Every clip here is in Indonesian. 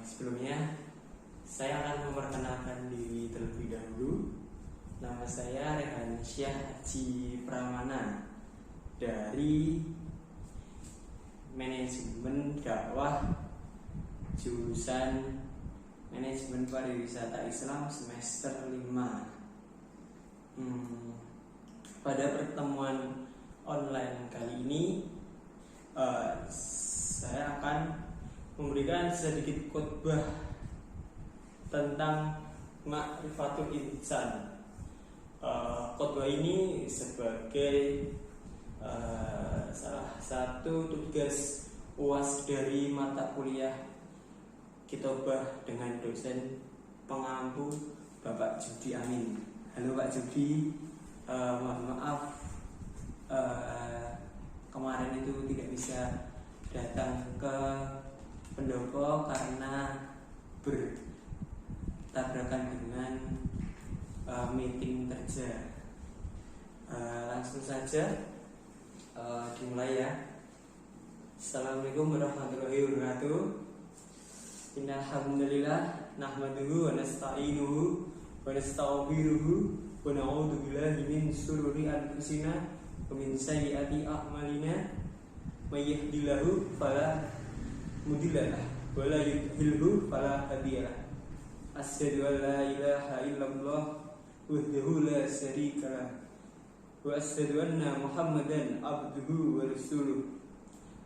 Sebelumnya saya akan memperkenalkan diri terlebih dahulu. Nama saya Rehan Syah Haji Pramana dari Manajemen Dakwah jurusan Manajemen Pariwisata Islam semester 5. Pada pertemuan online kali ini saya akan memberikan sedikit khotbah tentang Ma'rifatul Insan. Khotbah ini sebagai salah satu tugas UAS dari mata kuliah Kitobah dengan dosen pengampu Bapak Judi Amin. Halo Pak Judi, mohon maaf kemarin itu tidak bisa datang ke pendopo karena bertabrakan dengan meeting kerja. Langsung saja dimulai ya. Assalamualaikum warahmatullahi wabarakatuh. Innal hamdalillah nahmaduhu wa nasta'inuhu wa nastaghfiruhu wa na'udzu billahi min shururi anfusina wa min sayyiati a'malina may yahdihillahu fala mudhillalah wa la yudhlilhu fala hadiyalah. Asyhadu an la ilaha illallah wahdahu la syarikalah wa asyhadu anna Muhammadan abduhu wa rasuluh.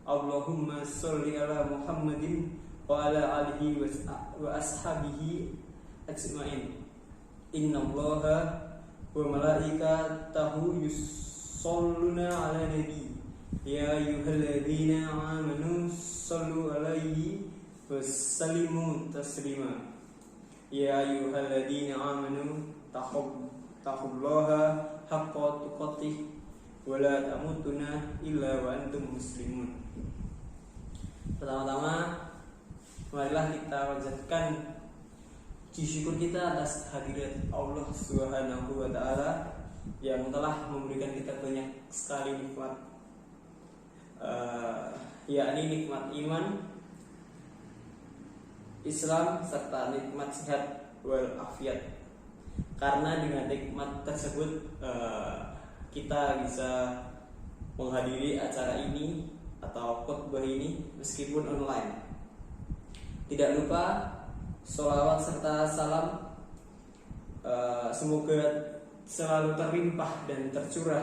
Allahumma sholli ala Muhammadin wa ala alihi wa ashabihi ajma'in. Innallaha wa malaikatahu yusholluna ala nabi. Ya ayyuhalladzina amanu shollu alaihi wa sallimu taslima. Ya ayyuhalladzina amanu taqullaha haqqa tuqatih wa la tamutunna illa wa antum muslimun. Pertama-tama marilah kita panjatkan puji syukur kita atas hadirat Allah Subhanahu wa taala yang telah memberikan kita banyak sekali nikmat, yakni nikmat iman, Islam serta nikmat sehat wal afiat. Karena dengan nikmat tersebut kita bisa menghadiri acara ini atau khotbah ini meskipun online. Tidak lupa sholawat serta salam semoga selalu terlimpah dan tercurah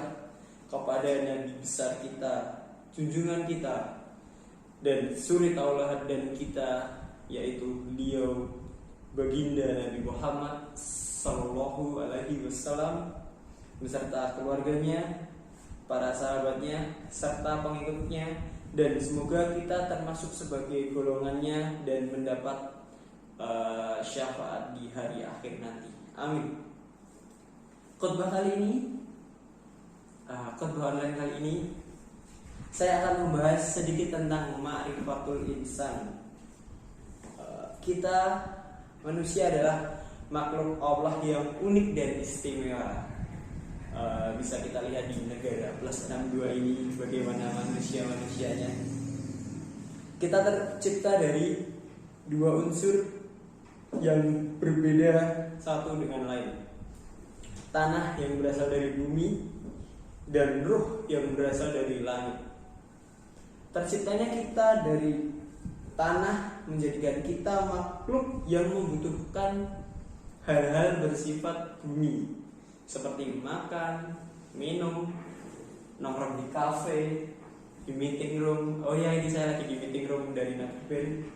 kepada Nabi besar kita, junjungan kita, dan suri tauladan kita, yaitu beliau baginda Nabi Muhammad Sallallahu Alaihi Wasallam beserta keluarganya, para sahabatnya, serta pengikutnya, dan semoga kita termasuk sebagai golongannya dan mendapat syafaat di hari akhir nanti. Amin. Khotbah kali ini, khotbah online kali ini, saya akan membahas sedikit tentang Ma'rifatul Insan. Kita manusia adalah makhluk Allah yang unik dan istimewa. Bisa kita lihat di negara plus 62 ini bagaimana manusia-manusianya. Kita tercipta dari dua unsur yang berbeda satu dengan lain. Tanah yang berasal dari bumi dan ruh yang berasal dari langit. Terciptanya kita dari tanah menjadikan kita makhluk yang membutuhkan hal-hal bersifat bumi, seperti makan, minum, nongkrong di kafe, di meeting room. Oh ya, ini saya lagi di meeting room dari Nakben,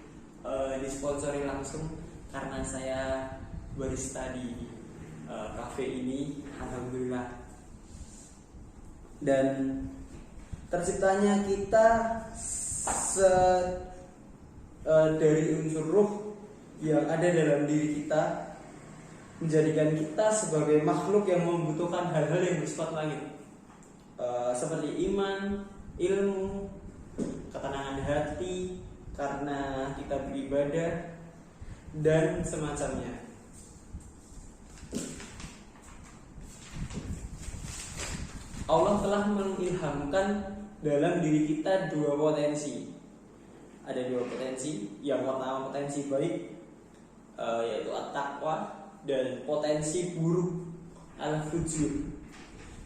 disponsori langsung karena saya barista di kafe ini, alhamdulillah. Dan terciptanya kita dari unsur ruh yang ada dalam diri kita, menjadikan kita sebagai makhluk yang membutuhkan hal-hal yang bersifat langit, seperti iman, ilmu, ketenangan hati karena kita beribadah, dan semacamnya. Allah telah mengilhamkan dalam diri kita dua potensi. ada dua potensi. Yang pertama potensi baik, yaitu at-taqwa, dan potensi buruk, al-fujur.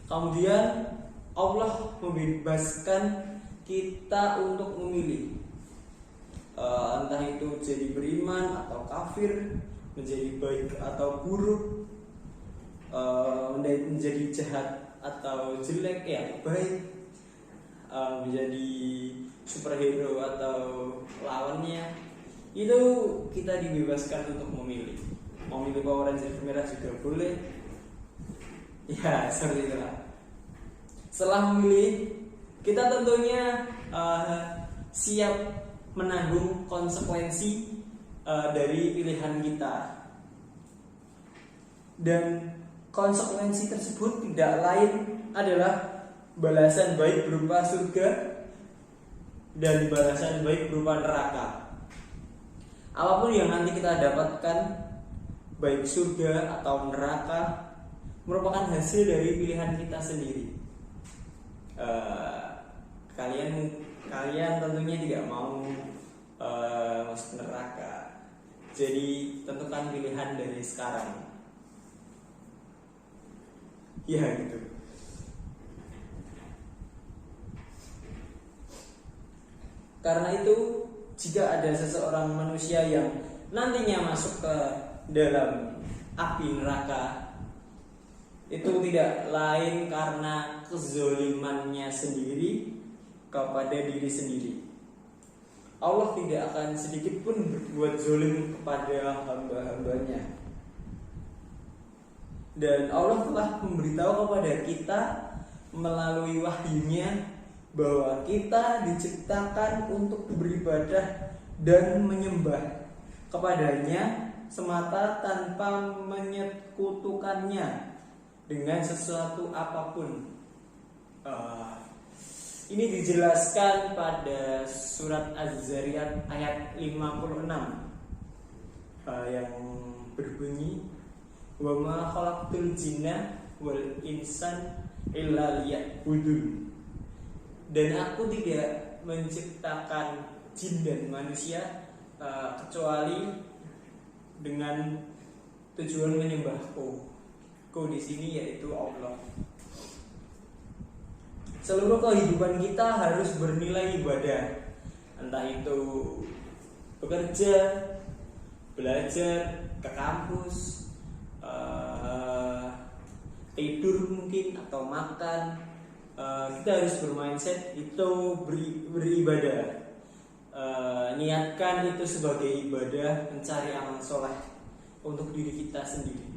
Kemudian Allah membebaskan kita untuk memilih, entah itu jadi beriman atau kafir, menjadi baik atau buruk, menjadi jahat atau jelek ya baik, menjadi superhero atau lawannya. Itu kita dibebaskan untuk memilih. Mau milih Power Ranger merah juga boleh. Ya seperti itulah. Setelah memilih, kita tentunya siap menanggung konsekuensi dari pilihan kita. Dan konsekuensi tersebut tidak lain adalah balasan baik berupa surga dan balasan baik berupa neraka. Apapun yang nanti kita dapatkan, baik surga atau neraka, merupakan hasil dari pilihan kita sendiri. Kalian tentunya tidak mau masuk neraka, jadi tentukan pilihan dari sekarang. Ya gitu. Karena itu, jika ada seseorang manusia yang nantinya masuk ke dalam api neraka, itu tidak lain karena kezolimannya sendiri kepada diri sendiri. Allah tidak akan sedikit pun berbuat zolim kepada hamba-hambanya. Dan Allah telah memberitahu kepada kita melalui wahyunya bahwa kita diciptakan untuk beribadah dan menyembah kepadanya semata tanpa menyekutukannya dengan sesuatu apapun. Ini dijelaskan pada surat Az-Zariyat ayat 56 yang berbunyi, wa ma khalaqtul jinna wal insan illa liya'budun. Dan aku tidak menciptakan jin dan manusia kecuali dengan tujuan menyembahku. Ku di sini yaitu Allah. Seluruh kehidupan kita harus bernilai ibadah, entah itu bekerja, belajar, ke kampus, tidur mungkin atau makan. Kita harus bermindset itu beribadah. Niatkan itu sebagai ibadah, mencari amal soleh untuk diri kita sendiri.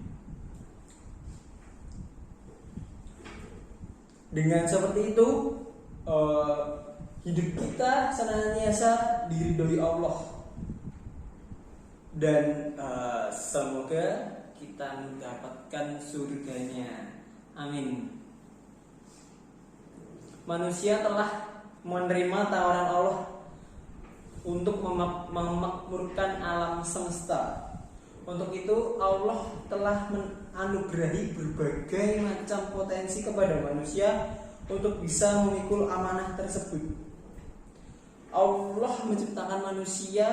Dengan seperti itu, hidup kita senantiasa diridhoi Allah. Dan semoga kita mendapatkan surganya. Amin. Manusia telah menerima tawaran Allah untuk memakmurkan alam semesta. Untuk itu Allah telah menganugerahi berbagai macam potensi kepada manusia untuk bisa memikul amanah tersebut. Allah menciptakan manusia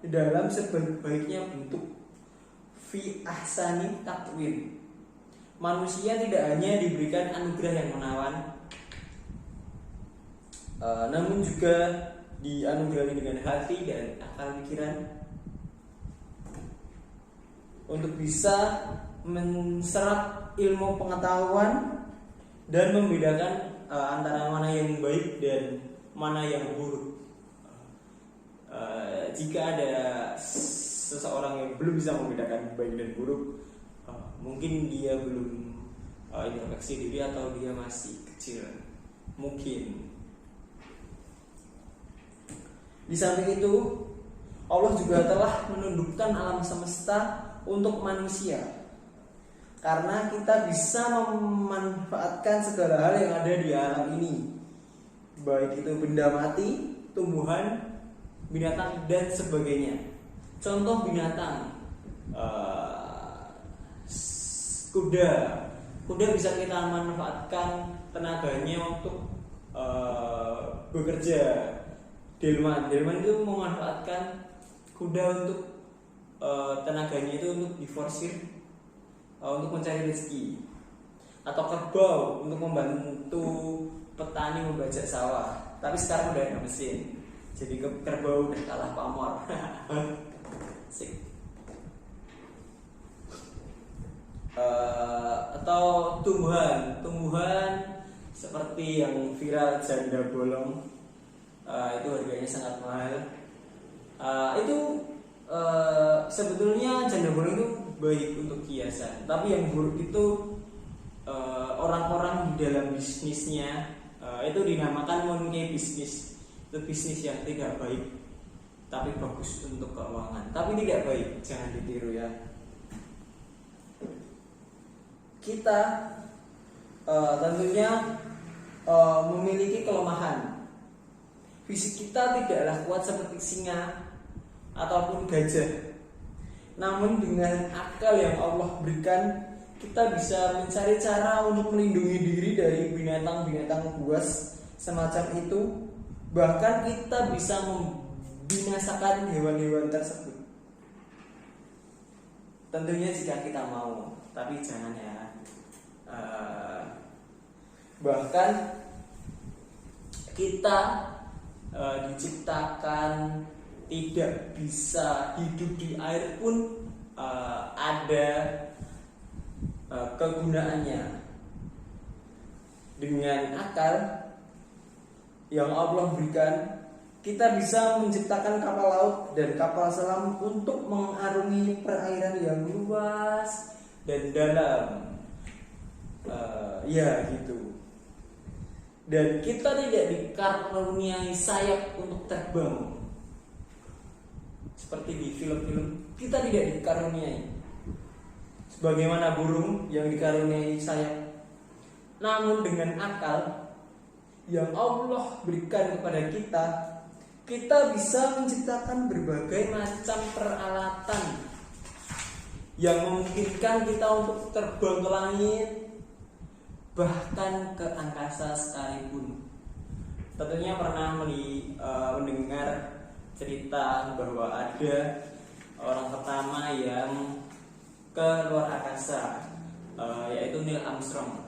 dalam sebaik-baiknya bentuk, fi ahsani taqwim. Manusia tidak hanya diberikan anugerah yang menawan, namun juga dianugerahi dengan hati dan akal pikiran untuk bisa menserap ilmu pengetahuan dan membedakan antara mana yang baik dan mana yang buruk. Jika ada seseorang yang belum bisa membedakan baik dan buruk, mungkin dia belum introspeksi diri atau dia masih kecil, mungkin. Di samping itu, Allah juga telah menundukkan alam semesta untuk manusia, karena kita bisa memanfaatkan segala hal yang ada di alam ini, baik itu benda mati, tumbuhan, binatang dan sebagainya. Contoh binatang, kuda bisa kita manfaatkan tenaganya untuk bekerja. delman itu memanfaatkan kuda untuk tenaganya itu untuk diforsir untuk mencari rezeki, atau kerbau untuk membantu petani membajak sawah. Tapi sekarang udah ada mesin, jadi kerbau udah kalah pamor. Sik. Atau tumbuhan seperti yang viral janda bolong, itu harganya sangat mahal. Itu sebetulnya janda bolong itu baik untuk hiasan, tapi yang buruk itu orang-orang di dalam bisnisnya itu dinamakan money bisnis. Itu bisnis yang tidak baik, tapi bagus untuk keuangan, tapi tidak baik, jangan ditiru ya. Kita tentunya memiliki kelemahan. Fisik kita tidaklah kuat seperti singa ataupun gajah. Namun dengan akal yang Allah berikan, kita bisa mencari cara untuk melindungi diri dari binatang-binatang buas semacam itu. Bahkan kita bisa membinasakan hewan-hewan tersebut. Tentunya jika kita mau, tapi jangan ya. Bahkan kita diciptakan tidak bisa hidup di air pun ada kegunaannya. Dengan akal yang Allah berikan, kita bisa menciptakan kapal laut dan kapal selam untuk mengarungi perairan yang luas dan dalam. Ya gitu. Dan kita tidak dikaruniai sayap untuk terbang seperti di film-film. Kita tidak dikaruniai sebagaimana burung yang dikaruniai sayap. Namun dengan akal yang Allah berikan kepada kita, kita bisa menciptakan berbagai macam peralatan yang memungkinkan kita untuk terbang ke langit, bahkan ke angkasa sekalipun. Tentunya pernah mendengar cerita bahwa ada orang pertama yang ke luar angkasa, yaitu Neil Armstrong.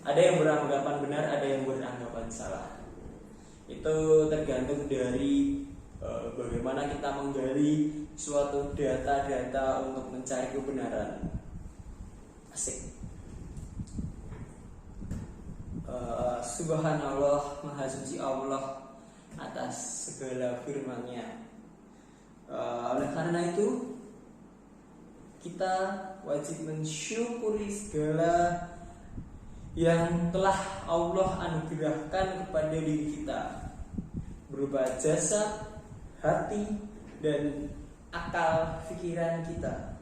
Ada yang beranggapan benar, ada yang beranggapan salah. Itu tergantung dari bagaimana kita menggali suatu data-data untuk mencari kebenaran. Asik. Subhanallah, Maha Suci Allah atas segala firman-Nya. Oleh karena itu, kita wajib mensyukuri segala yang telah Allah anugerahkan kepada diri kita, berupa jasad, hati, dan akal pikiran kita.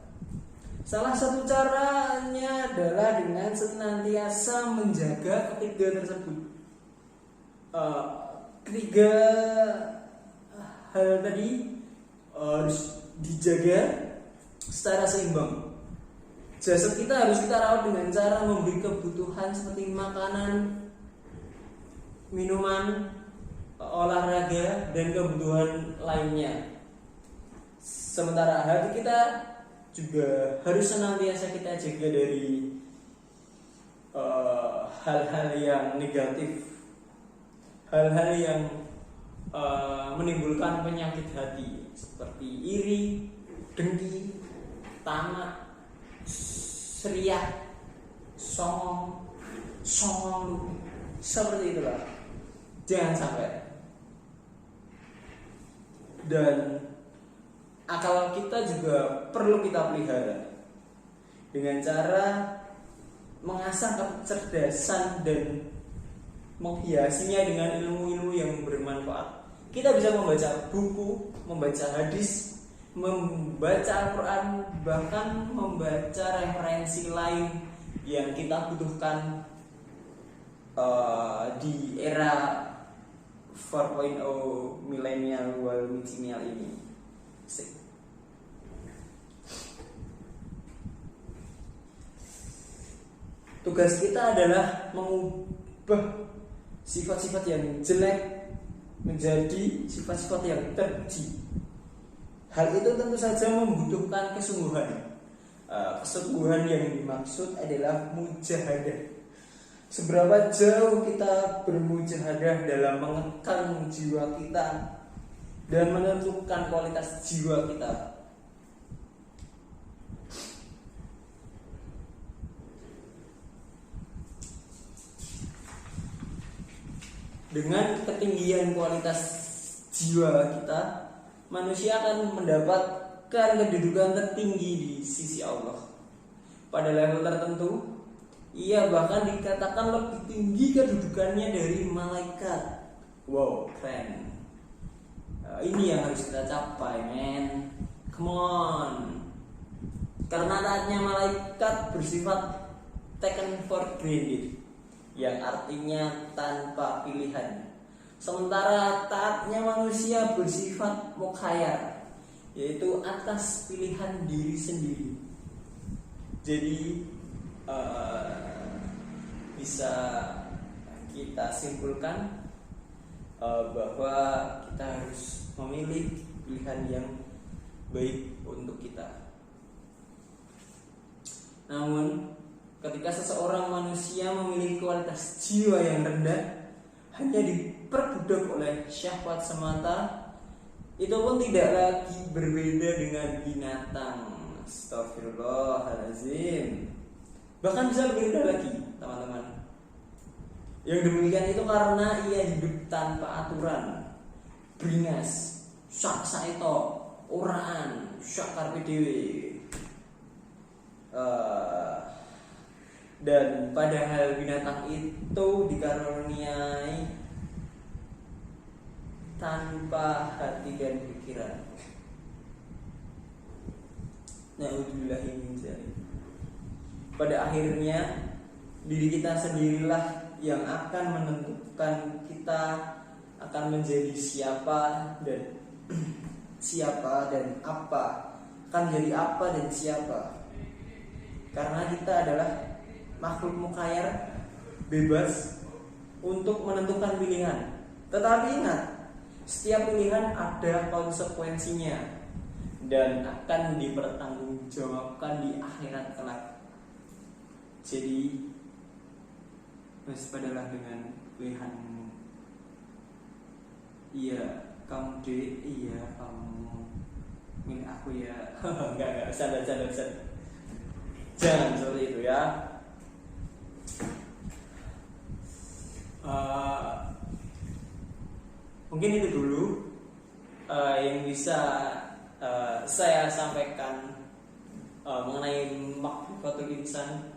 Salah satu caranya adalah dengan senantiasa menjaga ketiga tersebut. Ketiga hal tadi harus dijaga secara seimbang. Jasad kita harus kita rawat dengan cara memberi kebutuhan seperti makanan, minuman, olahraga, dan kebutuhan lainnya. Sementara hati kita juga harus senantiasa kita jaga dari hal-hal yang negatif, hal-hal yang menimbulkan penyakit hati seperti iri, dengki, tamak, seriak, songong, seperti itulah. Jangan sampai. Dan akal kita juga perlu kita pelihara dengan cara mengasah kecerdasan dan menghiasinya dengan ilmu-ilmu yang bermanfaat. Kita bisa membaca buku, membaca hadis, membaca Al-Quran, bahkan membaca referensi lain yang kita butuhkan di era 4.0 milenial ini. Tugas kita adalah mengubah sifat-sifat yang jelek menjadi sifat-sifat yang terpuji. Hal itu tentu saja membutuhkan kesungguhan. Kesungguhan yang dimaksud adalah mujahadah. Seberapa jauh kita bermujahadah dalam mengekang jiwa kita dan menentukan kualitas jiwa kita. Dengan ketinggian kualitas jiwa kita, manusia akan mendapatkan kedudukan tertinggi di sisi Allah. Pada level tertentu, ia bahkan dikatakan lebih tinggi kedudukannya dari malaikat. Wow, keren. Ini yang harus kita capai, men. Come on. Karena taatnya malaikat bersifat taken for granted, yang artinya tanpa pilihan. Sementara taatnya manusia bersifat mukhayyar, yaitu atas pilihan diri sendiri. Jadi bisa kita simpulkan bahwa kita harus memilih pilihan yang baik untuk kita. Namun ketika seseorang manusia memiliki kualitas jiwa yang rendah, hanya diperbudak oleh syahwat semata, itu pun tidak lagi berbeda dengan binatang. Astagfirullahaladzim. Bahkan bisa lebih rendah lagi, teman-teman. Yang demikian itu karena ia hidup tanpa aturan, beringas, saksa itu, oraan, syakar PDW. Dan padahal binatang itu dikaruniai tanpa hati dan pikiran. Na'udzubillahi min dzalik. Pada akhirnya diri kita sendirilah yang akan menentukan kita akan menjadi siapa dan apa, akan menjadi apa dan siapa. Karena kita adalah makhluk mukhayyar, bebas untuk menentukan pilihan. Tetapi ingat, setiap pilihan ada konsekuensinya dan akan dipertanggungjawabkan di akhirat kelak. Jadi waspadalah dengan pilihanmu. Iya, kamu D, iya kamu milih aku ya. Enggak, bercanda. Jangan seperti itu ya. Mungkin itu dulu yang bisa saya sampaikan mengenai makhluk insan.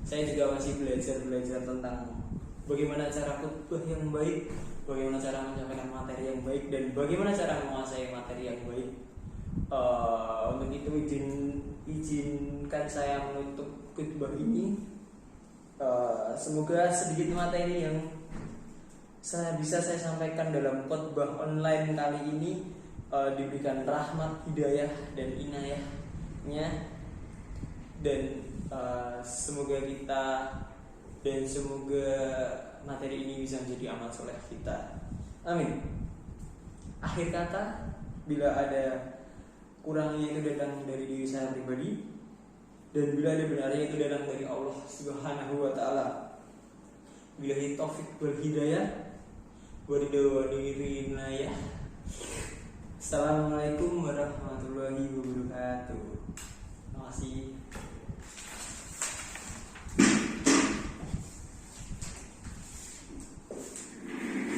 Saya juga masih belajar tentang bagaimana cara khutbah yang baik, bagaimana cara menyampaikan materi yang baik, dan bagaimana cara menguasai materi yang baik. Untuk itu izinkan saya menutup khutbah ini. Semoga sedikit materi yang bisa saya sampaikan dalam khutbah online kali ini diberikan rahmat, hidayah, dan inayahnya, dan semoga materi ini bisa menjadi amal soleh kita. Amin. Akhir kata, bila ada kurangnya itu datang dari diri saya pribadi, dan bila ada benarnya itu datang dari Allah Subhanahu wa taala. Billahi taufik wal hidayah wa ridwanillah. Assalamualaikum warahmatullahi wabarakatuh. Terima kasih.